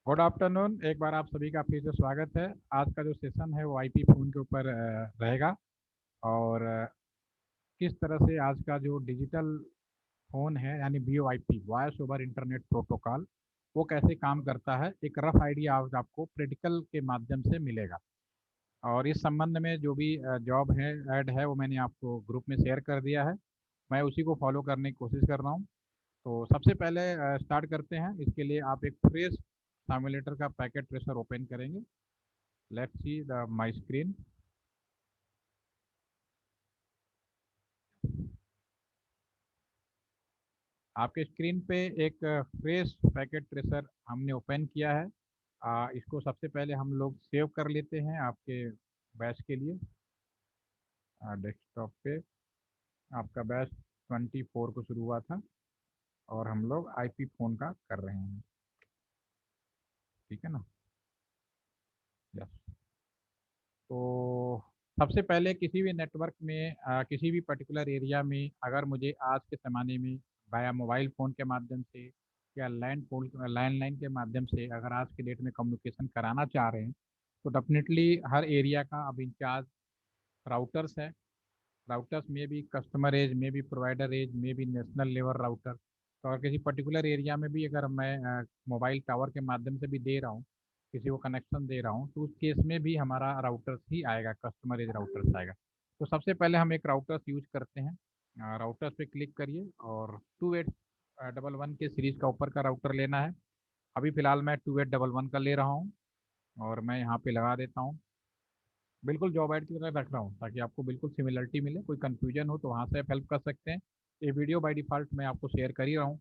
Good afternoon. एक बार आप सभी का फिर से स्वागत है। आज का जो सेशन है वो आईपी फ़ोन के ऊपर रहेगा। और किस तरह से आज का जो डिजिटल फ़ोन है यानी VoIP voice over internet protocol वो कैसे काम करता है, एक रफ आइडिया आज आपको प्रैक्टिकल के माध्यम से मिलेगा। और इस संबंध में जो भी जॉब है ऐड है वो मैंने आपको ग्रुप में शेयर कर दिया है। मैं उसी को फॉलो करने की कोशिश कर रहा हूँ। तो सबसे पहले स्टार्ट करते हैं। इसके लिए आप एक फ्रेश सिमुलेटर का पैकेट ट्रेसर ओपन करेंगे। Let's see the my screen. आपके स्क्रीन पे एक फ्रेश पैकेट ट्रेसर हमने ओपन किया है। इसको सबसे पहले हम लोग सेव कर लेते हैं आपके बैच के लिए। डेस्कटॉप पे आपका बैच 24 को शुरू हुआ था और हम लोग आईपी फ़ोन का कर रहे हैं। ठीक है ना। यस। तो सबसे पहले किसी भी नेटवर्क में किसी भी पर्टिकुलर एरिया में अगर मुझे आज के ज़माने में वाया मोबाइल फ़ोन के माध्यम से या लैंडलाइन के माध्यम से अगर आज के डेट में कम्युनिकेशन कराना चाह रहे हैं तो डेफिनेटली हर एरिया का अब इंचार्ज राउटर्स है। राउटर्स में भी कस्टमर एज में भी प्रोवाइडर एज में भी नेशनल लेवल राउटर। तो अगर किसी पर्टिकुलर एरिया में भी अगर मैं मोबाइल टावर के माध्यम से भी दे रहा हूँ, किसी को कनेक्शन दे रहा हूँ, तो उस केस में भी हमारा राउटर्स ही आएगा, कस्टमर एज राउटर्स आएगा। तो सबसे पहले हम एक राउटर्स यूज करते हैं। राउटर्स पे क्लिक करिए और 2811 के सीरीज का ऊपर का राउटर लेना है। अभी फिलहाल मैं 2811 का ले रहा हूँ और मैं यहाँ पे लगा देता हूँ। बिल्कुल जॉब ऐड की तरह रख रहा हूँ ताकि आपको बिल्कुल सिमिलरिटी मिले। कोई कंफ्यूजन हो तो वहाँ से आप हेल्प कर सकते हैं। ये वीडियो बाय डिफ़ॉल्ट मैं आपको शेयर कर ही रहा हूँ।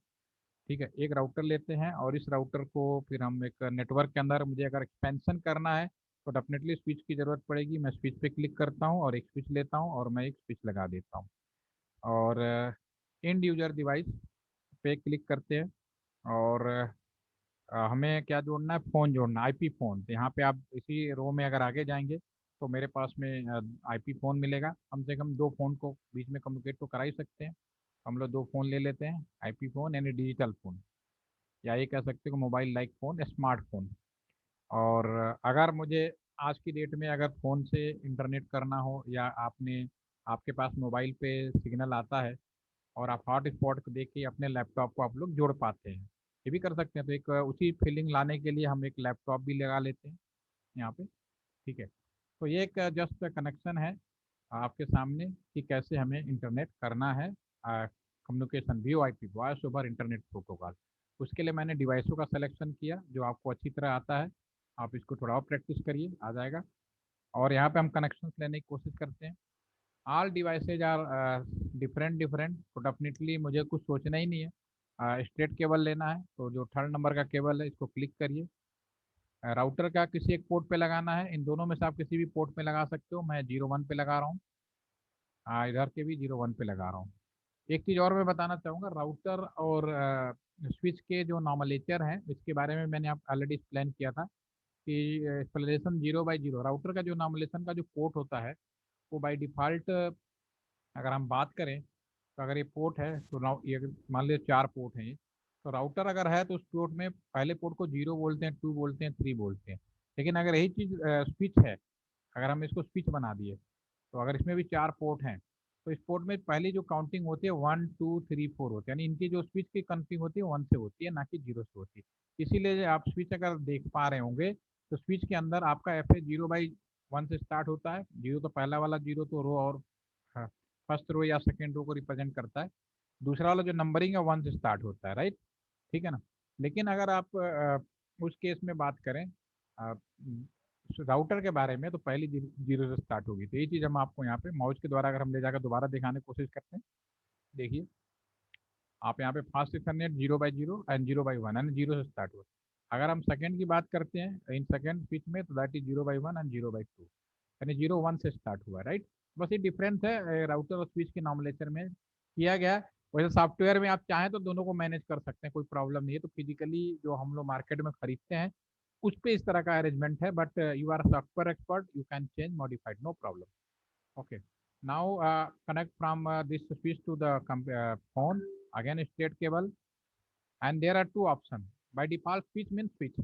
ठीक है, एक राउटर लेते हैं और इस राउटर को फिर हम एक नेटवर्क के अंदर मुझे अगर एक्सपेंशन करना है तो डेफिनेटली स्विच की ज़रूरत पड़ेगी। मैं स्विच पे क्लिक करता हूँ और एक स्विच लेता हूँ और मैं एक स्विच लगा देता हूँ। और एंड यूजर डिवाइस पे क्लिक करते हैं और हमें क्या जोड़ना है, फ़ोन जोड़ना है, आईपी फ़ोन। तो यहाँ पे आप इसी रो में अगर आगे जाएंगे तो मेरे पास में आईपी फ़ोन मिलेगा। कम से कम दो फ़ोन को बीच में कम्युनिकेट तो करा ही सकते हैं। हम लोग दो फ़ोन ले लेते हैं, आईपी फ़ोन यानी डिजिटल फ़ोन, या ये कह सकते हो मोबाइल लाइक फ़ोन, स्मार्टफोन। और अगर मुझे आज की डेट में अगर फ़ोन से इंटरनेट करना हो या आपके पास मोबाइल पे सिग्नल आता है और आप हॉट स्पॉट को देख के अपने लैपटॉप को आप लोग जोड़ पाते हैं, ये भी कर सकते हैं। तो एक उसी फीलिंग लाने के लिए हम एक लैपटॉप भी लगा लेते हैं यहाँ पे। ठीक है, तो ये एक जस्ट कनेक्शन है आपके सामने कि कैसे हमें इंटरनेट करना है, communication VoIP voice over internet protocol. उसके लिए मैंने डिवाइसों का सिलेक्शन किया जो आपको अच्छी तरह आता है। आप इसको थोड़ा और प्रैक्टिस करिए, आ जाएगा। और यहाँ पे हम कनेक्शन लेने की कोशिश करते हैं। All devices are different different, तो डेफिनेटली मुझे कुछ सोचना ही नहीं है। स्ट्रेट केबल लेना है तो जो थर्ड नंबर का केबल है इसको क्लिक करिए। राउटर का किसी एक पोर्ट पे लगाना है, इन दोनों में से आप किसी भी पोर्ट पे लगा सकते हो। मैं 01 पे लगा रहा हूँ। इधर के भी 01 पे लगा रहा हूँ। एक चीज़ और मैं बताना चाहूँगा, राउटर और स्विच के जो नॉर्मलेचर हैं इसके बारे में मैंने आप ऑलरेडी एक्सप्लेन किया था कि एक्सप्लेनेशन 0/0 राउटर का जो नॉर्मलेशन का जो पोर्ट होता है वो बाय डिफ़ॉल्ट अगर हम बात करें तो अगर ये पोर्ट है तो ये मान लीजिए चार पोर्ट हैं ये। तो राउटर अगर है तो उस पोर्ट में पहले पोर्ट को 0 बोलते हैं, 2 बोलते हैं, 3 बोलते हैं। लेकिन अगर यही चीज़ स्विच है, अगर हम इसको स्विच बना दिए तो अगर इसमें भी चार पोर्ट हैं तो इस पोर्ट में पहली जो काउंटिंग होती है 1 2 3 4 होती है, यानी इनकी जो स्विच की काउंटिंग होती है 1 से होती है, ना कि 0 से होती है। इसीलिए आप स्विच अगर देख पा रहे होंगे तो स्विच के अंदर आपका एफ ए 0/1 से स्टार्ट होता है। जीरो तो पहला वाला जीरो तो रो और फर्स्ट रो या सेकेंड रो को रिप्रेजेंट करता है। दूसरा वाला जो नंबरिंग है 1 से स्टार्ट होता है, राइट। ठीक है ना। लेकिन अगर आप उस केस में बात करें राउटर के बारे में तो पहली जीरो से स्टार्ट होगी। तो ये चीज़ हम आपको यहाँ पे माउस के द्वारा अगर हम ले जाकर दोबारा दिखाने की कोशिश करते हैं, देखिए आप यहाँ पे फास्ट इंटरनेट 0/0 एंड 0/1 यानी 0 से स्टार्ट हुआ। अगर हम सेकंड की बात करते हैं इन सेकंड स्विच में तो दैट इज 0/1 एंड 0/2, यानी 0 1 से स्टार्ट हुआ, राइट। बस ये डिफरेंस है राउटर और स्विच के नॉर्मलेचर में किया गया है। वैसे सॉफ्टवेयर में आप चाहें तो दोनों को मैनेज कर सकते हैं, कोई प्रॉब्लम नहीं है। तो फिजिकली जो हम लोग मार्केट में खरीदते हैं उस पे इस तरह का अरेंजमेंट है, but you are software expert, you can change modified, no problem. Okay. Now connect from this switch to the phone. Again straight cable, and there are two options. By default, switch means switch.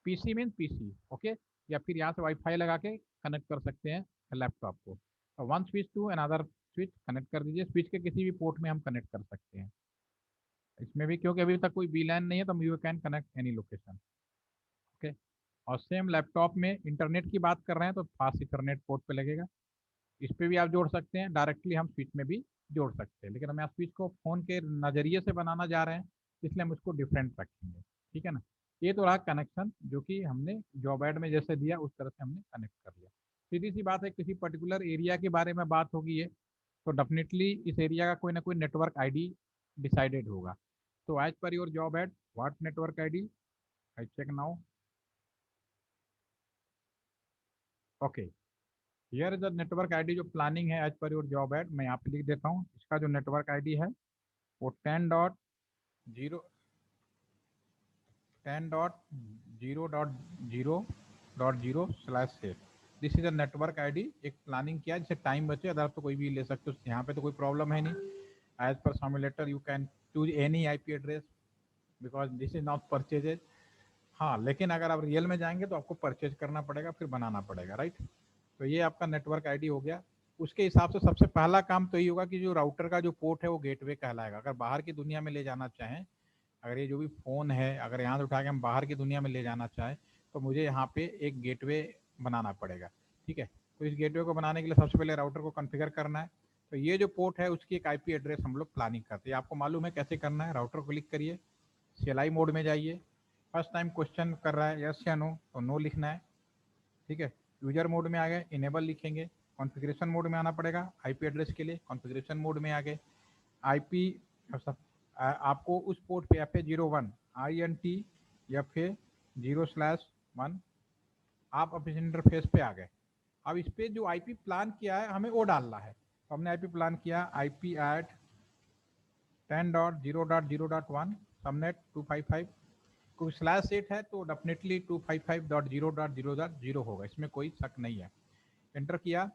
PC means PC, okay, या फिर यहाँ से wifi लगा के connect कर सकते हैं laptop को। One switch to another switch connect कर दीजिए, स्विच के किसी भी पोर्ट में हम कनेक्ट कर सकते हैं इसमें भी, क्योंकि अभी तक कोई वीलैन नहीं है तो you can connect any location, okay. और सेम लैपटॉप में इंटरनेट की बात कर रहे हैं तो फास्ट इंटरनेट पोर्ट पे लगेगा, इस पे भी आप जोड़ सकते हैं, डायरेक्टली हम स्विच में भी जोड़ सकते हैं, लेकिन हम यहाँ स्विच को फोन के नज़रिए से बनाना जा रहे हैं इसलिए हम उसको डिफरेंट रखेंगे, ठीक है ना। ये तो रहा कनेक्शन जो कि हमने जॉब ऐड में जैसे दिया उस तरह से हमने कनेक्ट कर लिया। सीधी सी बात है, किसी पर्टिकुलर एरिया के बारे में बात होगी ये, तो डेफिनेटली इस एरिया का कोई ना कोई नेटवर्क आईडी डिसाइडेड होगा। तो as per your job ad, what network ID, I check now, okay. Here is the network ID जो प्लानिंग है as per your job ad, मैं यहाँ पे लिख देता हूँ। इसका जो नेटवर्क आईडी है वो 10.0.0.0/8। This is a network ID, एक प्लानिंग किया जिससे टाइम बचे, अदर तो कोई भी ले सकते हो, यहाँ पे तो कोई प्रॉब्लम है नहीं। As per simulator you can choose any IP address because this is not purchases. हाँ, लेकिन अगर आप रियल में जाएंगे तो आपको परचेज करना पड़ेगा, फिर बनाना पड़ेगा, राइट। तो ये आपका नेटवर्क आईडी हो गया। उसके हिसाब से सबसे पहला काम तो ये होगा कि जो राउटर का जो पोर्ट है वो गेटवे कहलाएगा। अगर बाहर की दुनिया में ले जाना चाहें, अगर ये जो भी फ़ोन है अगर यहाँ से उठा के हम बाहर की दुनिया में ले जाना चाहें तो मुझे यहाँ पे एक गेटवे बनाना पड़ेगा, ठीक है। तो इस गेटवे को बनाने के लिए सबसे पहले राउटर को कॉन्फ़िगर करना है। तो ये जो पोर्ट है उसकी एक आईपी एड्रेस हम लोग प्लानिंग करते हैं। आपको मालूम है कैसे करना है, राउटर को क्लिक करिए, CLI मोड में जाइए, फर्स्ट टाइम क्वेश्चन कर रहा है यस या नो तो नो लिखना है, ठीक है। यूजर मोड में आ गए, इनेबल लिखेंगे। कॉन्फ़िगरेशन मोड में आना पड़ेगा आईपी एड्रेस के लिए, कॉन्फ़िगरेशन मोड में आ गए। आईपी आपको उस पोर्ट पे FA01 INT FA0/1 आप अपने इंटरफेस पे आ गए। अब इस पे जो आईपी प्लान किया है हमें वो डालना है, तो हमने आईपी प्लान किया IP at 10.0.0.1 सबनेट 255, कोई /8 है तो डेफिनेटली 255.0.0.0 होगा, इसमें कोई शक नहीं है। एंटर किया,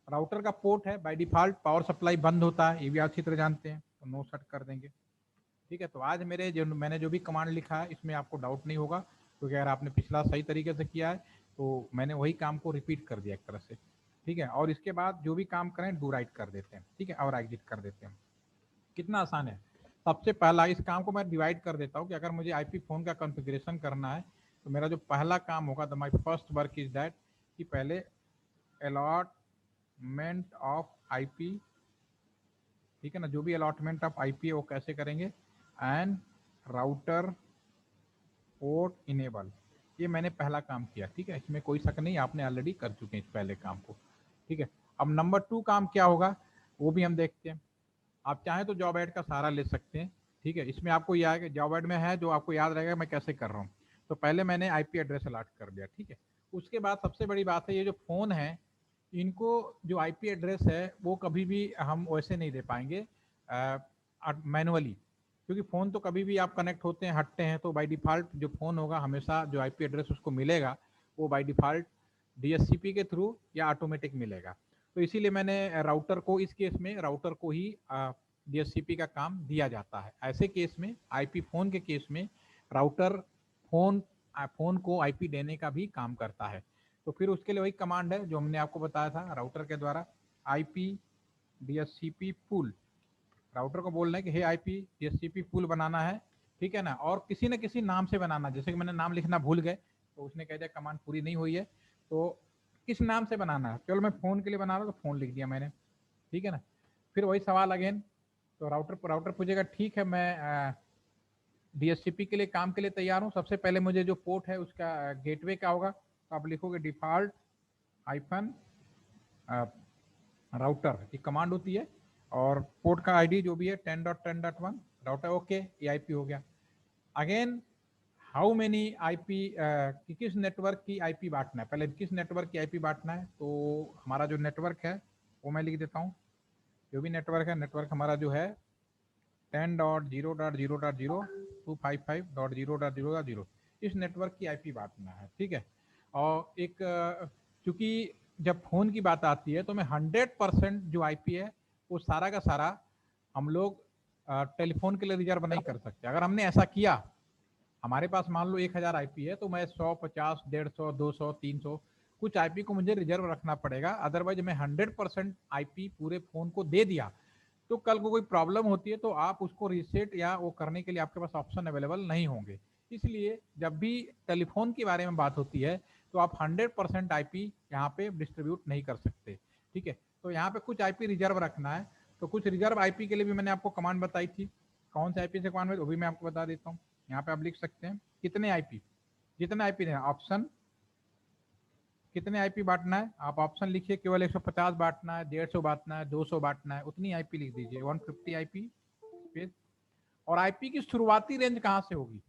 राउटर का पोर्ट है बाय डिफॉल्ट पावर सप्लाई बंद होता है, ये भी अच्छी तरह जानते हैं, तो नो सेट कर देंगे, ठीक है। तो आज मैंने जो भी कमांड लिखा है इसमें आपको डाउट नहीं होगा, क्योंकि अगर आपने पिछला सही तरीके से किया है तो मैंने वही काम को रिपीट कर दिया एक तरह से, ठीक है। और इसके बाद जो भी काम करें डू राइट कर देते हैं, ठीक है, और एग्जिट कर देते हैं। कितना आसान है। सबसे पहला इस काम को मैं डिवाइड कर देता हूँ कि अगर मुझे आईपी फ़ोन का कॉन्फ़िगरेशन करना है तो मेरा जो पहला काम होगा, the my first work is that, कि पहले अलॉटमेंट ऑफ आईपी, ठीक है ना, जो भी अलॉटमेंट ऑफ आईपी है वो कैसे करेंगे, एंड राउटर पोर्ट इनेबल, ये मैंने पहला काम किया, ठीक है, इसमें कोई शक नहीं, आपने ऑलरेडी कर चुके हैं इस पहले काम को, ठीक है। अब नंबर 2 काम क्या होगा वो भी हम देखते हैं। आप चाहें तो जॉब ऐड का सहारा ले सकते हैं, ठीक है। इसमें आपको यह है कि जॉब ऐड में है जो आपको याद रहेगा मैं कैसे कर रहा हूँ। तो पहले मैंने आईपी एड्रेस अलॉट कर दिया, ठीक है। उसके बाद सबसे बड़ी बात है, ये जो फ़ोन है इनको जो आईपी एड्रेस है वो कभी भी हम वैसे नहीं दे पाएंगे मैनुअली, क्योंकि फ़ोन तो कभी भी आप कनेक्ट होते हैं हटते हैं, तो बाय डिफ़ॉल्ट जो फ़ोन होगा हमेशा जो आईपी एड्रेस उसको मिलेगा वो बाय डिफ़ॉल्ट DHCP के थ्रू या ऑटोमेटिक मिलेगा। तो इसीलिए मैंने राउटर को, इस केस में राउटर को ही DHCP का काम दिया जाता है। ऐसे केस में आईपी फ़ोन के केस में राउटर फ़ोन को आईपी देने का भी काम करता है। तो फिर उसके लिए वही कमांड है जो हमने आपको बताया था राउटर के द्वारा, IP DHCP पुल। राउटर को बोलना है कि हे IP DHCP पुल बनाना है, ठीक है ना, और किसी न किसी नाम से बनाना, जैसे कि मैंने नाम लिखना भूल गए तो उसने कह दिया कमांड पूरी नहीं हुई है, तो किस नाम से बनाना है, चलो मैं फ़ोन के लिए बना रहा हूँ तो फ़ोन लिख दिया मैंने, ठीक है ना। फिर वही सवाल अगेन, तो राउटर पूछेगा ठीक है मैं DHCP के लिए काम के लिए तैयार हूँ, सबसे पहले मुझे जो पोर्ट है उसका गेटवे क्या होगा, तो आप लिखोगे डिफ़ॉल्ट हाइफन राउटर की कमांड होती है, और पोर्ट का आईडी जो भी है 10.10.1 राउटर, ओके, ये आईपी हो गया। अगेन हाउ मेनी आईपी, किस नेटवर्क की आईपी बांटना है, पहले किस नेटवर्क की आईपी बांटना है, तो हमारा जो नेटवर्क है वो मैं लिख देता हूँ। जो भी नेटवर्क है, नेटवर्क हमारा जो है 10.0.0.0 255.0.0.0 इस नेटवर्क की आईपी बांटना है, ठीक है। और एक चूंकि जब फ़ोन की बात आती है तो मैं 100% जो आईपी है वो सारा का सारा हम लोग टेलीफोन के लिए रिजर्व नहीं कर सकते। अगर हमने ऐसा किया, हमारे पास मान लो 1000 आईपी है, तो मैं 100, 50, 150, 200, 300 कुछ आईपी को मुझे रिजर्व रखना पड़ेगा। अदरवाइज मैं 100% आईपी पूरे फोन को दे दिया तो कल को कोई प्रॉब्लम होती है तो आप उसको रीसेट या वो करने के लिए आपके पास ऑप्शन अवेलेबल नहीं होंगे। इसलिए जब भी टेलीफोन के बारे में बात होती है तो आप 100% आईपी यहाँ पे डिस्ट्रीब्यूट नहीं कर सकते। ठीक है, तो यहाँ पे कुछ आईपी रिजर्व रखना है। तो कुछ रिजर्व आईपी के लिए भी मैंने आपको कमांड बताई थी। कौन से आईपी से कमांड वो भी मैं आपको बता देता हूँ। यहाँ पे आप लिख सकते हैं कितने आईपी, जितने आईपी है ऑप्शन, कितने आईपी बांटना है आप ऑप्शन लिखिए। केवल 150 बांटना है, 150 बांटना है, 200 बांटना है, उतनी आईपी लिख दीजिए, 150 आईपी स्पेस। और आईपी की शुरुआती रेंज कहाँ से होगी,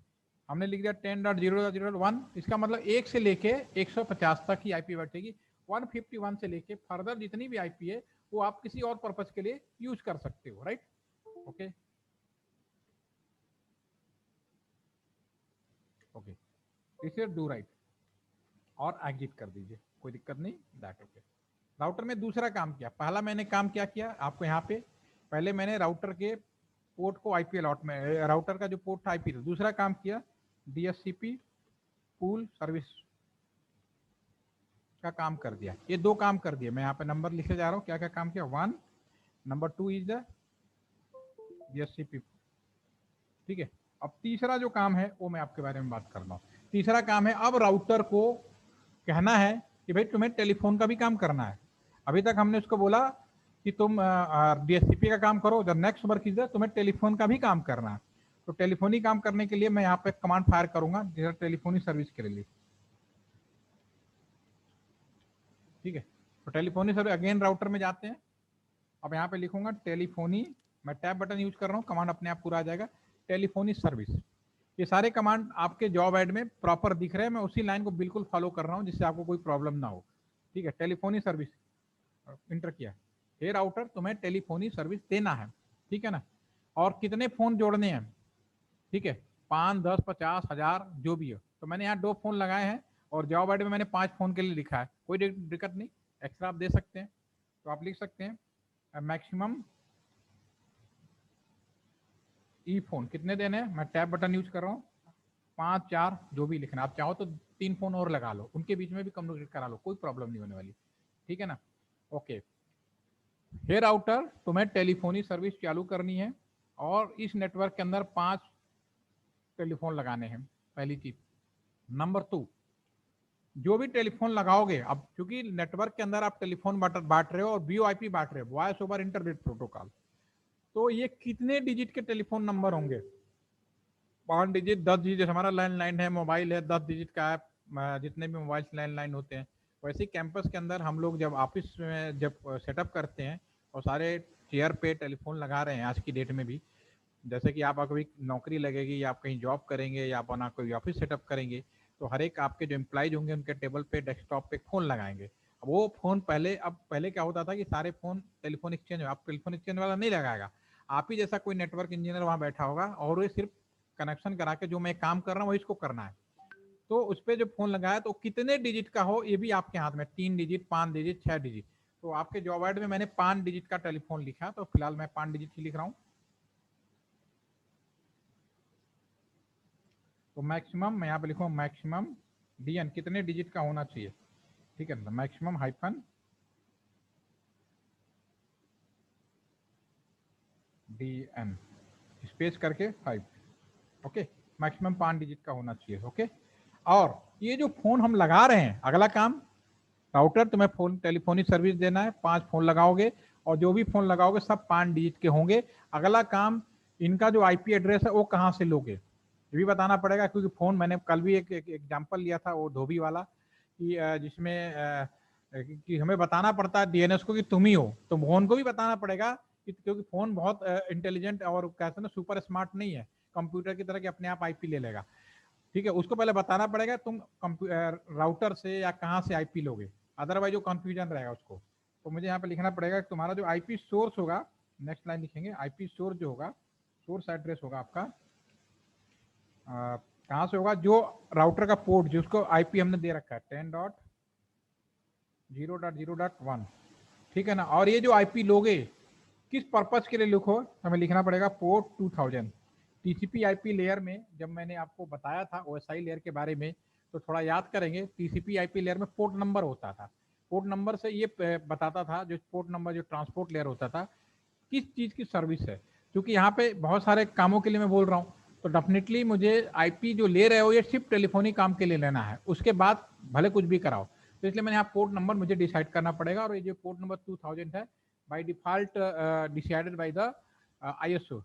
हमने लिख दिया 10.0.0.1, इसका मतलब 1 से लेके 150 तक की आईपी बैठेगी। 151 से लेके फर्दर जितनी भी आईपी है वो आप किसी और पर्पज के लिए यूज कर सकते हो, राइट। ओके ओके, इसे डू राइट और एग्जिट कर दीजिए, कोई दिक्कत नहीं, दैट ओके। राउटर में दूसरा काम किया, पहला मैंने काम क्या किया आपको यहाँ पे, पहले मैंने राउटर के पोर्ट को आईपी अलॉट में, राउटर का जो पोर्ट था आईपी था। दूसरा काम किया डीएचसीपी पूल सर्विस का काम कर दिया। ये दो काम कर दिया, मैं यहाँ पे नंबर लिखे जा रहा हूँ क्या क्या काम किया। 1, नंबर 2 इज द डीएचसीपी। ठीक है, अब तीसरा जो काम है वो मैं आपके बारे में बात कर रहा हूँ। तीसरा काम है अब राउटर को कहना है कि भाई तुम्हें टेलीफोन का भी काम करना है। अभी तक हमने उसको बोला कि तुम डीएचसीपी का काम करो, द नेक्स्ट वर्क इज तुम्हें टेलीफोन का भी काम करना है। तो टेलीफोनी काम करने के लिए मैं यहाँ पे कमांड फायर करूंगा टेलीफोनी सर्विस के लिए। ठीक है, तो टेलीफोनी सर्विस अगेन राउटर में जाते हैं। अब यहाँ पे लिखूंगा टेलीफोनी, मैं टैब बटन यूज कर रहा हूँ, कमांड अपने आप पूरा आ जाएगा। टेलीफोनी सर्विस, ये सारे कमांड आपके जॉब ऐड में प्रॉपर दिख रहे हैं, मैं उसी लाइन को बिल्कुल फॉलो कर रहा हूँ जिससे आपको कोई प्रॉब्लम ना हो। ठीक है, टेलीफोनी सर्विस इंटर किया, हे राउटर तुम्हें टेलीफोनी सर्विस देना है। ठीक है ना, और कितने फोन जोड़ने हैं, ठीक है 5, 10, 50, 1000 जो भी हो। तो मैंने यहाँ 2 फोन लगाए हैं और जॉब आईडी में मैंने 5 फोन के लिए लिखा है, कोई दिक्कत नहीं, एक्स्ट्रा आप दे सकते हैं। तो आप लिख सकते हैं मैक्सिमम ई फोन कितने देने हैं, मैं टैब बटन यूज कर रहा हूँ, 5, 4 जो भी लिखना। आप चाहो तो 3 फोन और लगा लो, उनके बीच में भी कम्युनिकेट करा लो, कोई प्रॉब्लम नहीं होने वाली। ठीक है ना, ओके। हे राउटर तुम्हें टेलीफोनी सर्विस चालू करनी है और इस नेटवर्क के अंदर 5 टेलीफोन लगाने हैं, पहली चीज। नंबर 2, जो भी टेलीफोन लगाओगे, अब क्योंकि नेटवर्क के अंदर आप टेलीफोन बांट रहे हो और वीओआईपी बांट रहे हो, वॉइस ओवर इंटरनेट प्रोटोकॉल, तो ये कितने डिजिट के टेलीफोन नंबर होंगे, 5 डिजिट, 10 डिजिट। हमारा लैंडलाइन है, मोबाइल है, 10 डिजिट का ऐप, जितने भी मोबाइल लैंडलाइन होते हैं। वैसे ही कैंपस के अंदर हम लोग जब ऑफिस में जब सेटअप करते हैं और सारे चेयर पे टेलीफोन लगा रहे हैं आज की डेट में भी, जैसे कि आप अभी नौकरी लगेगी या आप कहीं जॉब करेंगे या अपना कोई ऑफिस सेटअप करेंगे, तो हर एक आपके जो एम्प्लॉइज होंगे उनके टेबल पे डेस्कटॉप पे फोन लगाएंगे। अब वो फोन पहले, अब पहले क्या होता था कि सारे फोन टेलीफोन एक्सचेंज, आप टेलीफोन एक्सचेंज वाला नहीं लगाएगा, आप ही जैसा कोई नेटवर्क इंजीनियर वहां बैठा होगा और वो सिर्फ कनेक्शन करा के जो मैं काम कर रहा हूँ वही इसको करना है। तो उस पर जो फोन लगाया तो कितने डिजिट का हो ये भी आपके हाथ में, 3 डिजिट, 5 डिजिट, 6 डिजिट। तो आपके जॉब ऐड में मैंने 5 डिजिट का टेलीफोन लिखा, तो फिलहाल मैं 5 डिजिट ही लिख रहा हूँ। तो मैक्सिमम मैं यहाँ पे लिखूँ मैक्सिमम डीएन कितने डिजिट का होना चाहिए। ठीक है ना, मैक्सिमम हाइफन डीएन स्पेस करके 5। ओके, मैक्सिमम 5 डिजिट का होना चाहिए। ओके, और ये जो फोन हम लगा रहे हैं, अगला काम, राउटर तुम्हें फोन टेलीफोनिक सर्विस देना है, 5 फोन लगाओगे और जो भी फोन लगाओगे सब 5 डिजिट के होंगे। अगला काम, इनका जो आईपी एड्रेस है वो कहाँ से लोगे ये भी बताना पड़ेगा, क्योंकि फोन मैंने कल भी एक एग्जांपल लिया था वो धोबी वाला कि जिसमें कि हमें बताना पड़ता है डीएनएस को कि तुम ही हो, तो फोन को भी बताना पड़ेगा क्योंकि फोन बहुत इंटेलिजेंट और कहते हैं ना सुपर स्मार्ट नहीं है, कंप्यूटर की तरह कि अपने आप आईपी ले लेगा। ठीक है, उसको पहले बताना पड़ेगा तुम राउटर से या कहाँ से आईपी लोगे, अदरवाइज वो कंफ्यूजन रहेगा उसको। तो मुझे यहाँ पे लिखना पड़ेगा कि तुम्हारा जो आईपी सोर्स होगा, नेक्स्ट लाइन लिखेंगे, आईपी सोर्स जो होगा, सोर्स एड्रेस होगा आपका कहाँ से होगा, जो राउटर का पोर्ट जिसको आईपी हमने दे रखा है 10.0.0.1। ठीक है ना, और ये जो आईपी लोगे किस पर्पज के लिए लिखो, हमें लिखना पड़ेगा पोर्ट 2000। टीसीपी आईपी लेयर में जब मैंने आपको बताया था ओएसआई लेयर के बारे में, तो थोड़ा याद करेंगे, टीसीपी आईपी लेयर में पोर्ट नंबर होता था। पोर्ट नंबर से ये बताता था, जो पोर्ट नंबर जो ट्रांसपोर्ट लेयर होता था, किस चीज़ की सर्विस है। क्योंकि यहाँ पे बहुत सारे कामों के लिए मैं बोल रहा हूँ, तो डेफिनेटली मुझे आईपी जो ले रहे हो ये सिर्फ टेलीफोनिक काम के लिए लेना है, उसके बाद भले कुछ भी कराओ। तो इसलिए मैंने यहाँ पोर्ट नंबर मुझे डिसाइड करना पड़ेगा, और ये जो पोर्ट नंबर 2000 है by default decided by the ISO।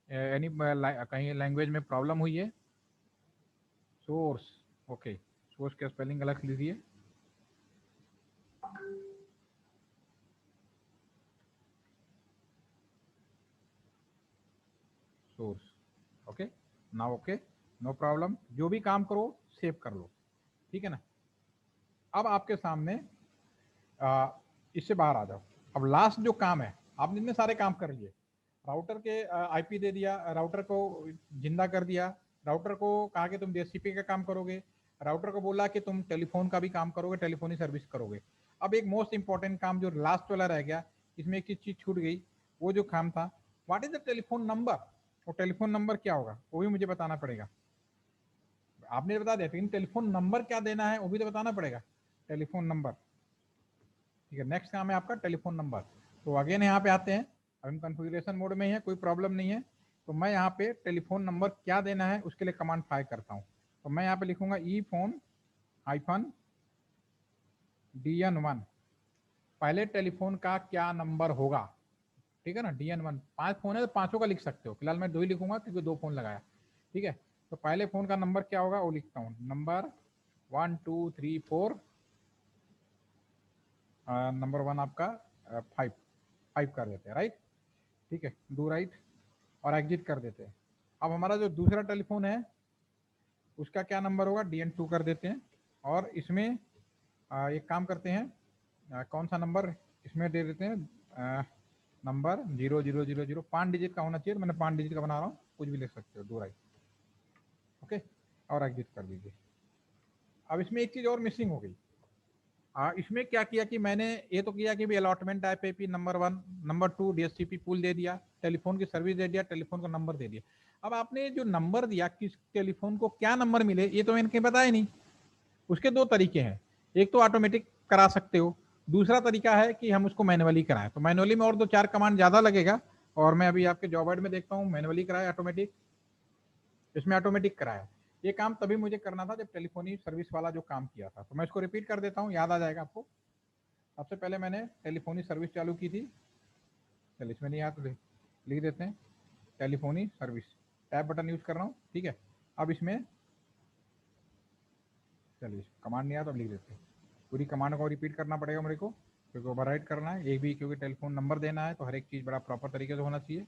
यानी कहीं लैंग्वेज में प्रॉब्लम हुई है। सोर्स, ओके, सोर्स का स्पेलिंग गलत लीजिए। सोर्स, ओके, ना ओके, नो प्रॉब्लम। जो भी काम करो सेव कर लो, ठीक है ना। अब आपके सामने इससे बाहर आ जाओ। अब लास्ट जो काम है, आपने इतने सारे काम कर लिए, राउटर के आईपी दे दिया, राउटर को जिंदा कर दिया, राउटर को कहा कि तुम डीएचसीपी का काम करोगे, राउटर को बोला कि तुम टेलीफोन का भी काम करोगे, टेलीफोनी सर्विस करोगे। अब एक मोस्ट इंपॉर्टेंट काम जो लास्ट वाला रह गया, इसमें एक चीज छूट गई, वो जो काम था, what is the telephone number. और टेलीफोन नंबर क्या होगा वो भी मुझे बताना पड़ेगा। आपने बता दिया, लेकिन टेलीफोन नंबर क्या देना है वो भी तो बताना पड़ेगा। टेलीफोन नंबर, ठीक है, नेक्स्ट काम है आपका टेलीफोन नंबर। तो अगेन यहाँ पे आते हैं, अब हम कॉन्फ़िगरेशन मोड में ही है, कोई प्रॉब्लम नहीं है। तो मैं यहाँ पे टेलीफोन नंबर क्या देना है उसके लिए कमांड फायर करता हूँ। तो मैं यहाँ पे लिखूंगा ई फोन हाइफन DN1। पहले टेलीफोन का क्या नंबर होगा, ठीक है ना, DN1। 5 फोन है तो पांचों का लिख सकते हो, फिलहाल मैं 2 ही लिखूंगा क्योंकि 2 फोन लगाया, ठीक है। तो पहले फोन का नंबर क्या होगा वो लिखता हूँ, नंबर 1 2 3 4, नंबर 1 आपका 5 कर देते हैं, राइट, ठीक है, डू राइट, और एग्जिट कर देते हैं। अब हमारा जो दूसरा टेलीफोन है उसका क्या नंबर होगा, DN2 कर देते हैं। और इसमें एक काम करते हैं, कौन सा नंबर इसमें दे देते हैं, नंबर 0000, 5 डिजिट का होना चाहिए, तो मैंने 5 डिजिट का बना रहा हूँ, कुछ भी लिख सकते हो, डू राइट, ओके, और एग्जिट कर दीजिए। अब इसमें एक चीज़ और मिसिंग हो गई। इसमें क्या किया कि मैंने ये तो किया कि भी allotment IP number 1, number 2 DHCP pool दे दिया, टेलीफोन की सर्विस दे दिया, टेलीफोन का नंबर दे दिया। अब आपने जो नंबर दिया, किस टेलीफोन को क्या नंबर मिले ये तो मैंने बताया नहीं। उसके 2 तरीके हैं, एक तो ऑटोमेटिक करा सकते हो, दूसरा तरीका है कि हम उसको मैनुअली कराएं। तो मैनुअली में और 2-4 कमांड ज़्यादा लगेगा, और मैं अभी आपके जॉब ऐड में देखता हूँ मैनुअली कराया ऑटोमेटिक, इसमें ऑटोमेटिक कराया। ये काम तभी मुझे करना था जब टेलीफोनी सर्विस वाला जो काम किया था। तो मैं इसको रिपीट कर देता हूँ, याद आ जाएगा आपको। सबसे पहले मैंने टेलीफोनी सर्विस चालू की थी, चलिए इसमें नहीं आया तो लिख देते हैं telephony service, tab button use कर रहा हूँ, ठीक है। अब इसमें चलिए कमांड नहीं आया तो अब लिख देते हैं, पूरी कमांड को रिपीट करना पड़ेगा मेरे को क्योंकि ओवरराइट करना है एक भी, क्योंकि टेलीफोन नंबर देना है तो हर एक चीज़ बड़ा प्रॉपर तरीके से होना चाहिए,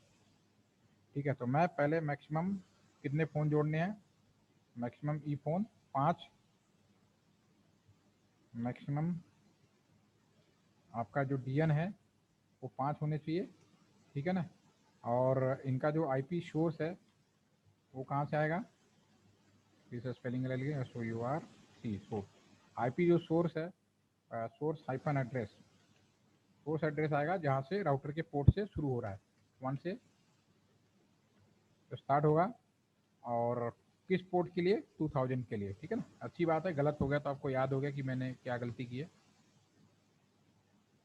ठीक है। तो मैं पहले मैक्सिमम कितने फ़ोन जोड़ने हैं, मैक्सिमम ई फ़ोन 5, मैक्सिमम आपका जो DN है वो 5 होने चाहिए, ठीक है ना। और इनका जो IP सोर्स है वो कहाँ से आएगा, फिर स्पेलिंग ले लिए SOURC, सोर्स। IP जो सोर्स है, source hyphen address, source address आएगा जहाँ से राउटर के पोर्ट से शुरू हो रहा है, 1 से स्टार्ट होगा, और किस पोर्ट के लिए, 2000 के लिए, ठीक है ना। अच्छी बात है, गलत हो गया तो आपको याद हो गया कि मैंने क्या गलती की है,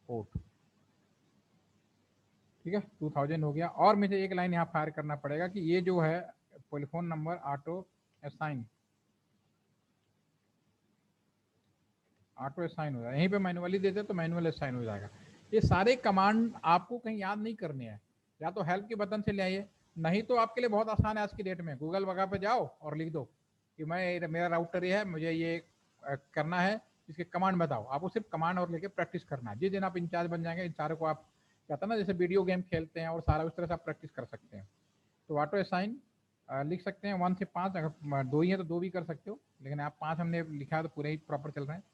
पोर्ट, ठीक है, 2000 हो गया। और मुझे एक लाइन यहाँ फायर करना पड़ेगा कि ये जो है टेलीफोन नंबर ऑटो असाइन हो जाएगा, यहीं पे मैनुअली देते तो मैनुअल असाइन हो जाएगा। ये सारे कमांड आपको कहीं याद नहीं करने हैं, या तो हेल्प के बटन से ले आइए, नहीं तो आपके लिए बहुत आसान है आज की डेट में, गूगल वगैरह पे जाओ और लिख दो कि मैं, मेरा राउटर ये है, मुझे ये करना है, इसके कमांड बताओ। आपको सिर्फ कमांड और लेके प्रैक्टिस करना है, जिस दिन आप इंचार्ज बन जाएंगे इन सारे को आप, कहता ना जैसे वीडियो गेम खेलते हैं और सारा उस तरह से आप प्रैक्टिस कर सकते हैं। तो ऑटो असाइन लिख सकते हैं 1 से 5, अगर 2 ही है तो 2 भी कर सकते हो, लेकिन आप 5 हमने लिखा है तो पूरे ही प्रॉपर चल रहे हैं,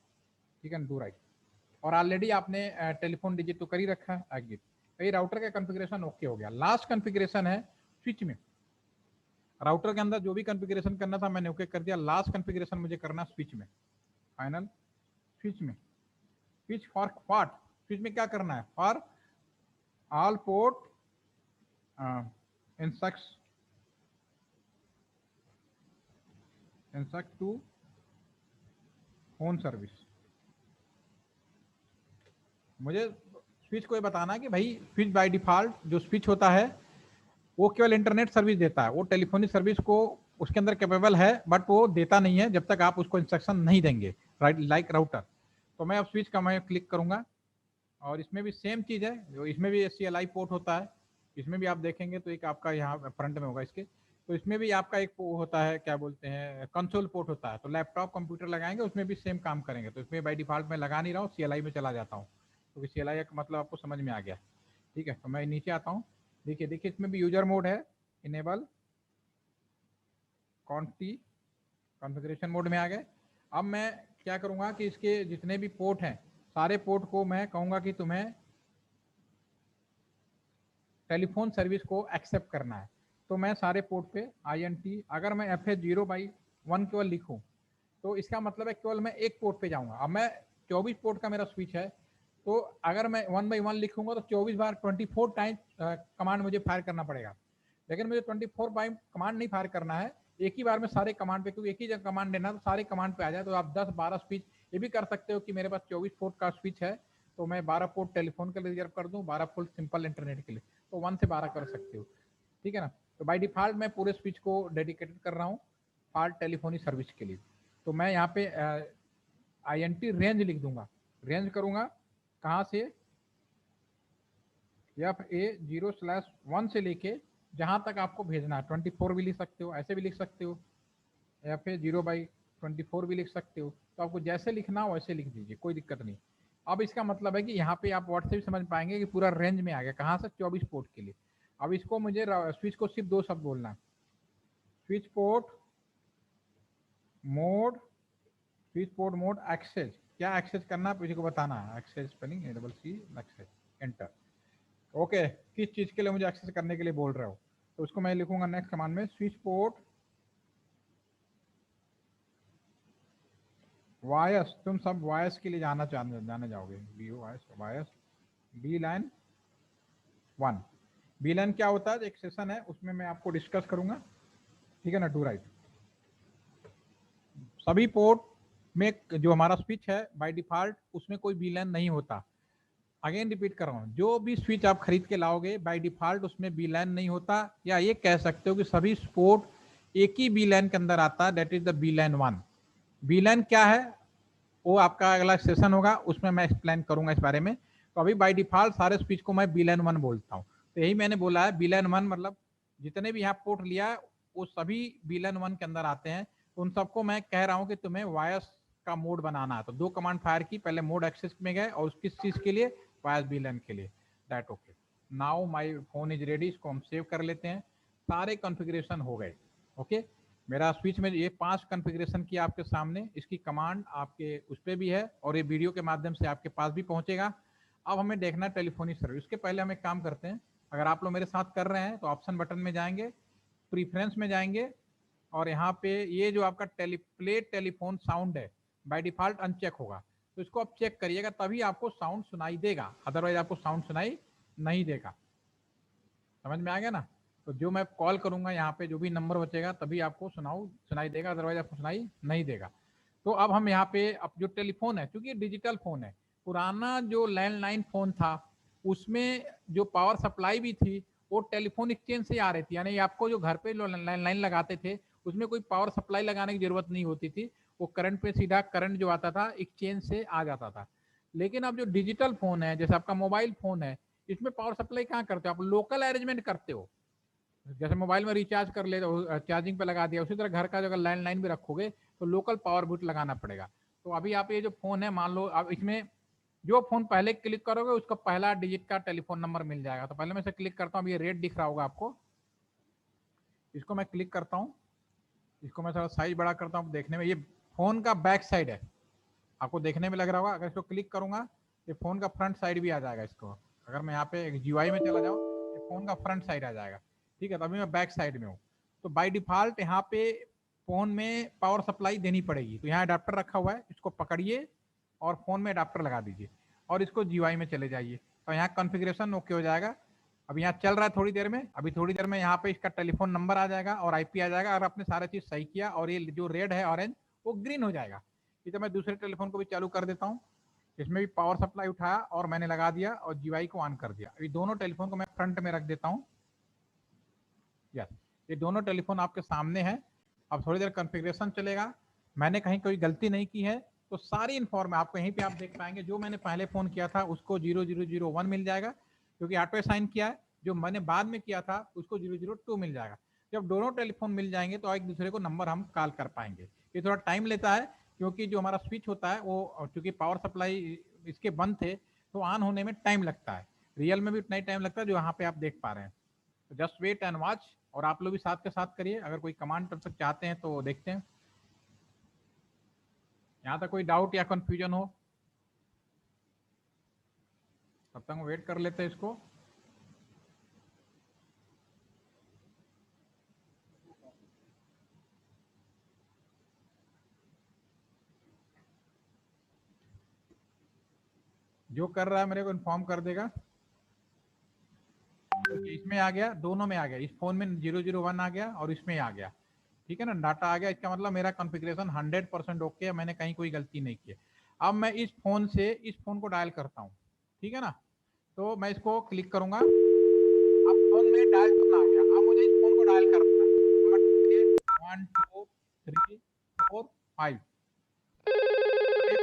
ठीक है, डू राइट। और ऑलरेडी आपने टेलीफोन डिजिट तो कर ही रखा है, एग्जिट। तो ये राउटर का कॉन्फ़िगरेशन ओके हो गया। लास्ट कॉन्फ़िगरेशन है स्विच में, राउटर के अंदर जो भी कॉन्फ़िगरेशन करना था मैंने ओके कर दिया, लास्ट कॉन्फ़िगरेशन मुझे करना स्विच में, फाइनल स्विच में। स्विच फॉर व्हाट, स्विच में क्या करना है, for all port instruct instruct to phone service. मुझे स्विच को ये बताना है कि भाई स्विच बाय डिफॉल्ट जो स्विच होता है वो केवल इंटरनेट सर्विस देता है, वो टेलीफोनिक सर्विस को उसके अंदर कैपेबल है बट वो देता नहीं है जब तक आप उसको इंस्ट्रक्शन नहीं देंगे, राइट, लाइक राउटर। तो मैं अब स्विच का मैं क्लिक करूंगा और इसमें भी सेम चीज है, जो इसमें भी CLI पोर्ट होता है। इसमें भी आप देखेंगे तो एक आपका यहाँ फ्रंट में होगा इसके, तो इसमें भी आपका एक होता है क्या बोलते हैं कंसोल पोर्ट होता है। तो लैपटॉप कंप्यूटर लगाएंगे उसमें भी सेम काम करेंगे। तो इसमें बाई डिफॉल्ट में लगा नहीं रहा हूँ, CLI में चला जाता हूँ, क्योंकि CLI का मतलब आपको समझ में आ गया। ठीक है, तो मैं नीचे आता हूँ। देखिए देखिए इसमें भी यूजर मोड है, इनेबल कॉन्टी कॉन्फ़िगरेशन मोड में आ गए। अब मैं क्या करूंगा कि इसके जितने भी पोर्ट हैं सारे पोर्ट को मैं कहूंगा कि तुम्हें टेलीफोन सर्विस को एक्सेप्ट करना है। तो मैं सारे पोर्ट पे INT, अगर मैं FA0/1 केवल लिखूं तो इसका मतलब है केवल मैं एक पोर्ट पे जाऊंगा। अब मैं 24 पोर्ट का मेरा स्विच है, तो अगर मैं 1/1 लिखूंगा तो 24 बार 24 टाइम कमांड मुझे फायर करना पड़ेगा। लेकिन मुझे 24 बार कमांड नहीं फायर करना है, एक ही बार में सारे कमांड पे, क्योंकि एक ही जगह कमांड देना तो सारे कमांड पे आ जाए। तो आप 10-12 स्विच ये भी कर सकते हो कि मेरे पास 24 पोर्ट का स्विच है तो मैं 12 पोर्ट टेलीफोन के लिए रिजर्व कर दूं, 12 पोर्ट सिंपल इंटरनेट के लिए, तो 1 से 12 कर सकते हो। ठीक है ना। तो बाई डिफॉल्ट मैं पूरे स्विच को डेडिकेटेड कर रहा हूँ फॉर टेलीफोनी सर्विस के लिए। तो मैं यहाँ पे INT रेंज लिख दूंगा, रेंज करूंगा कहाँ से, FA0/1 से लेके जहां तक आपको भेजना है। 24 भी लिख सकते हो, ऐसे भी लिख सकते हो, FA0/24 भी लिख सकते हो। तो आपको जैसे लिखना हो वैसे लिख दीजिए, कोई दिक्कत नहीं। अब इसका मतलब है कि यहाँ पे आप वर्ड से भी समझ पाएंगे कि पूरा रेंज में आ गया, कहाँ से, 24 पोर्ट के लिए। अब इसको मुझे स्विच को सिर्फ 2 शब्द बोलना है, switch port mode, switch port mode access. क्या एक्सेस करना है को बताना है, access spelling ACC access, enter. Okay, किस चीज के लिए मुझे एक्सेस करने के लिए बोल रहे हो, तो उसको मैं लिखूंगा नेक्स्ट कमांड में, स्विच पोर्ट वायस। तुम सब वायस के लिए जाने जाओगे, वायस VLAN 1। VLAN क्या होता है, एक सेशन है उसमें मैं आपको डिस्कस करूंगा। ठीक है ना, डू राइट। सभी पोर्ट में जो हमारा स्विच है बाय डिफॉल्ट उसमें कोई VLAN नहीं होता। अगेन रिपीट कर रहा हूं, जो भी स्विच आप खरीद के लाओगे बाय डिफॉल्ट उसमें VLAN नहीं होता, या ये कह सकते हो कि सभी पोर्ट एक ही VLAN के अंदर आता है, that is the VLAN 1। VLAN क्या है वो आपका अगला सेशन होगा, उसमें मैं एक्सप्लेन करूंगा इस बारे में। तो अभी बाय डिफॉल्ट सारे स्विच को मैं VLAN 1 बोलता हूँ। तो यही मैंने बोला है, VLAN 1 मतलब जितने भी यहाँ पोर्ट लिया है वो सभी VLAN 1 के अंदर आते हैं। उन सबको मैं कह रहा हूँ कि तुम्हें वायस का मोड बनाना है। तो 2 कमांड फायर की, पहले मोड एक्सेस में गए और किस चीज के लिए, वायस VLAN के लिए। That okay, now my phone is ready. इसको हम सेव कर लेते हैं, सारे कॉन्फ़िगरेशन हो गए। ओके, मेरा स्विच में ये 5 कॉन्फ़िगरेशन किया आपके सामने, इसकी कमांड आपके उस पर भी है और ये वीडियो के माध्यम से आपके पास भी पहुंचेगा। अब हमें देखना है टेलीफोनी सर्विस। उसके पहले हम एक काम करते हैं, अगर आप लोग मेरे साथ कर रहे हैं तो ऑप्शन बटन में जाएंगे, प्रीफ्रेंस में जाएंगे और यहाँ पे ये जो आपका प्ले टेलीफोन साउंड है बाय डिफॉल्ट अनचेक होगा, तो इसको आप चेक करिएगा, तभी आपको साउंड सुनाई देगा, अदरवाइज आपको साउंड सुनाई नहीं देगा। समझ में आ गया ना। तो जो मैं कॉल करूंगा यहाँ पे जो भी नंबर बचेगा तभी आपको सुनाई देगा, अदरवाइज आपको सुनाई नहीं देगा। तो अब हम यहाँ पे अब जो टेलीफोन है, क्योंकि डिजिटल फोन है, पुराना जो लैंडलाइन फोन था उसमें जो पावर सप्लाई भी थी वो टेलीफोन एक्सचेंज से आ रही थी, यानी आपको जो घर पे लैंडलाइन लगाते थे उसमें कोई पावर सप्लाई लगाने की जरूरत नहीं होती थी, वो करंट पे सीधा करंट जो आता था एक्सचेंज से आ जाता था। लेकिन अब जो डिजिटल फोन है, जैसे आपका मोबाइल फोन है, इसमें पावर सप्लाई कहाँ करते हो आप, लोकल अरेंजमेंट करते हो। जैसे मोबाइल में रिचार्ज कर ले तो चार्जिंग पे लगा दिया, उसी तरह घर का जो अगर लैंडलाइन भी रखोगे तो लोकल पावर बिट लगाना पड़ेगा। तो अभी आप ये जो फोन है मान लो, अब इसमें जो फोन पहले क्लिक करोगे उसका पहला डिजिट का टेलीफोन नंबर मिल जाएगा। तो पहले मैं इसे क्लिक करता हूँ, ये रेड दिख रहा होगा आपको, इसको मैं क्लिक करता हूँ, इसको मैं थोड़ा साइज बड़ा करता हूँ देखने में, ये फोन का बैक साइड है, आपको देखने में लग रहा होगा। अगर इसको क्लिक करूंगा ये फोन का फ्रंट साइड भी आ जाएगा इसको। अगर मैं यहाँ पे GUI में चला जाऊँ ये फोन का फ्रंट साइड आ जाएगा। ठीक है, तो अभी मैं बैक साइड में हूँ। तो बाय डिफॉल्ट यहाँ पे फोन में पावर सप्लाई देनी पड़ेगी, तो यहाँ अडाप्टर रखा हुआ है, इसको पकड़िए और फोन में अडाप्टर लगा दीजिए और इसको GUI में चले जाइए। तो यहाँ कॉन्फ़िगरेशन ओके हो जाएगा। अब यहाँ चल रहा है थोड़ी देर में, अभी थोड़ी देर में यहाँ पे इसका टेलीफोन नंबर आ जाएगा और आईपी आ जाएगा। अगर आपने सारा चीज सही किया और ये जो रेड है ऑरेंज वो ग्रीन हो जाएगा। ये तो मैं दूसरे टेलीफोन को भी चालू कर देता हूँ, इसमें भी पावर सप्लाई उठाया और मैंने लगा दिया और जीवाई को ऑन कर दिया। अभी दोनों टेलीफोन को मैं फ्रंट में रख देता हूँ। यस, ये दोनों टेलीफोन आपके सामने है। अब थोड़ी देर कॉन्फ़िगरेशन चलेगा। मैंने कहीं कोई गलती नहीं की है तो सारी इन्फॉर्म आपको यहीं पे आप देख पाएंगे। जो मैंने पहले फोन किया था उसको 0001 मिल जाएगा क्योंकि ऑटो असाइन किया है। जो मैंने बाद में किया था उसको 002 मिल जाएगा। जब दोनों टेलीफोन मिल जाएंगे तो एक दूसरे को नंबर हम कॉल कर पाएंगे। ये थोड़ा टाइम लेता है क्योंकि जो हमारा स्विच होता है वो चूंकि पावर सप्लाई इसके बंद थे तो ऑन होने में टाइम लगता है। रियल में भी उतना ही टाइम लगता है जो यहाँ पे आप देख पा रहे हैं। तो जस्ट वेट एंड वॉच। और आप लोग भी साथ के साथ करिए। अगर कोई कमांड तब तक चाहते हैं तो देखते हैं। यहाँ तक कोई डाउट या कंफ्यूजन हो तब तक वेट कर लेते हैं इसको। जो कर रहा है मेरे को इन्फॉर्म कर देगा। तो इसमें आ गया, दोनों में आ गया। इस फोन में 001 आ गया और इसमें आ गया। ठीक है ना, डाटा आ गया। इसका मतलब मेरा कॉन्फ़िगरेशन 100% ओके है, मैंने कहीं कोई गलती नहीं की है। अब मैं इस फोन से इस फोन को डायल करता हूँ। ठीक है ना, तो मैं इसको क्लिक करूंगा। अब फोन में डायल करना आ गया। अब मुझे इस फोन को डायल करना है। 1 2 3 4 5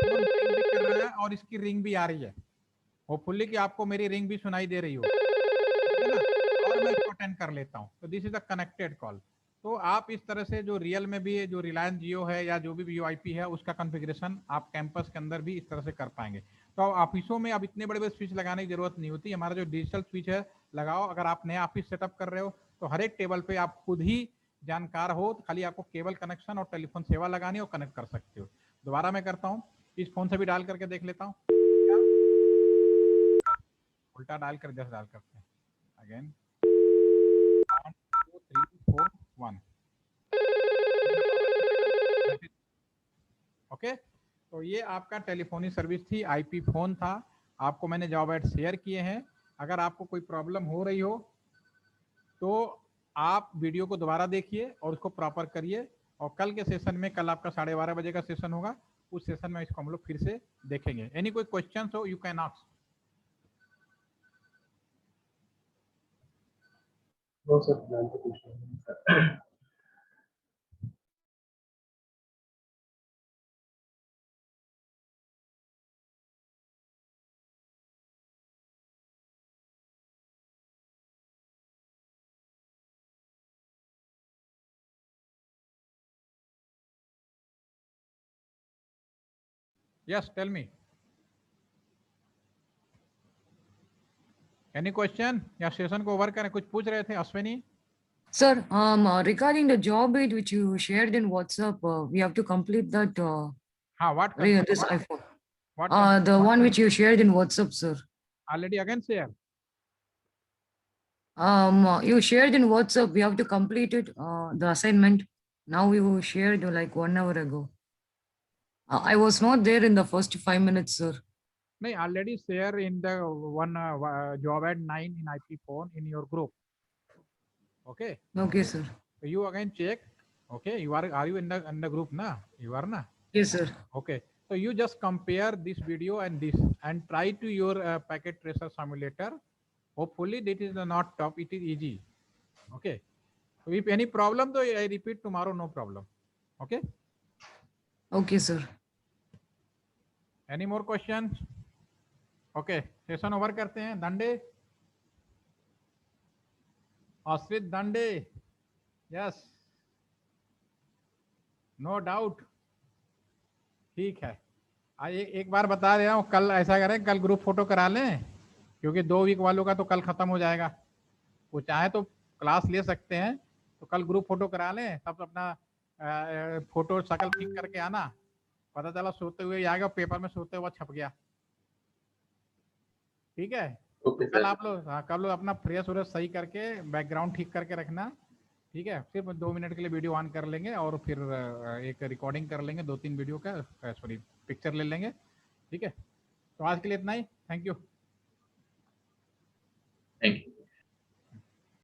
फोन रिंग भी कर रहा है और इसकी रिंग भी आ रही है। होपफुली कि आपको मेरी रिंग भी सुनाई दे रही हो। ठीक है ना, और मैं इसको अटेंड कर लेता हूँ। तो this is a connected call. तो आप इस तरह से जो रियल में भी जो रिलायंस जियो है या जो भी वीओआईपी है उसका कॉन्फ़िगरेशन आप कैंपस के अंदर भी इस तरह से कर पाएंगे। तो ऑफिसों में अब इतने बड़े बड़े स्विच लगाने की जरूरत नहीं होती। हमारा जो डिजिटल स्विच है लगाओ। अगर आप नया ऑफिस सेटअप कर रहे हो तो हर एक टेबल पे आप खुद ही जानकार हो, तो खाली आपको केबल कनेक्शन और टेलीफोन सेवा लगानी और कनेक्ट कर सकते हो। दोबारा मैं करता हूँ, इस फोन से भी डायल करके देख लेता हूँ। उल्टा डायल कर जैसे डायल करते हैं। अगेन 1 2 3 4 1। ओके, तो ये आपका टेलीफोनी सर्विस थी, आईपी फोन था। आपको मैंने जॉब एड शेयर किए हैं। अगर आपको कोई प्रॉब्लम हो रही हो तो आप वीडियो को दोबारा देखिए और उसको प्रॉपर करिए। और कल के सेशन में, कल आपका 12:30 बजे का सेशन होगा, उस सेशन में इसको हम लोग फिर से देखेंगे। एनी कोई क्वेश्चन हो you can ask. No, sir. Plan to question. Yes tell me, any question? या सेशन को ओवर करें? कुछ पूछ रहे थे Ashwini? Sir, regarding the job aid which you shared in WhatsApp, we have to complete that हाँ, what this iPhone. What The one which you shared in WhatsApp, sir. Already again share? You shared in WhatsApp. We have to complete it. The assignment. Now you shared like 1 hour ago. I was not there in the first 5 minutes, sir. नहीं, already share in the one job ad 9 in IP phone in your group. Okay, Okay, sir. so you again check. Okay, you are you in the group na? You are na? Yes, sir. Okay, so you just compare this video and this and try to your packet tracer simulator. Hopefully this is not tough, it is easy. Okay, so if any problem though I repeat tomorrow, no problem. Okay, Okay, sir. any more questions? Okay, session over करते हैं। दंडे, आश्रित दंडे, yes, no doubt. ठीक है, आज एक बार बता दे रहा हूँ, कल ऐसा करें, कल ग्रुप फोटो करा लें क्योंकि 2 वीक वालों का तो कल खत्म हो जाएगा। वो चाहे तो क्लास ले सकते हैं, तो कल ग्रुप फोटो करा लें। सब अपना फोटो शकल ठीक करके आना। पता चला सोते हुए आ गया, पेपर में सोते हुए छप गया। ठीक है, Okay, तो कल sir. आप लोग, हाँ, कल लोग अपना फ्रेश व्रेश सही करके बैकग्राउंड ठीक करके रखना। ठीक है, सिर्फ 2 मिनट के लिए वीडियो ऑन कर लेंगे और फिर एक रिकॉर्डिंग कर लेंगे 2-3 वीडियो का, सॉरी पिक्चर ले लेंगे। ठीक है, तो आज के लिए इतना ही। Thank you. Thank you.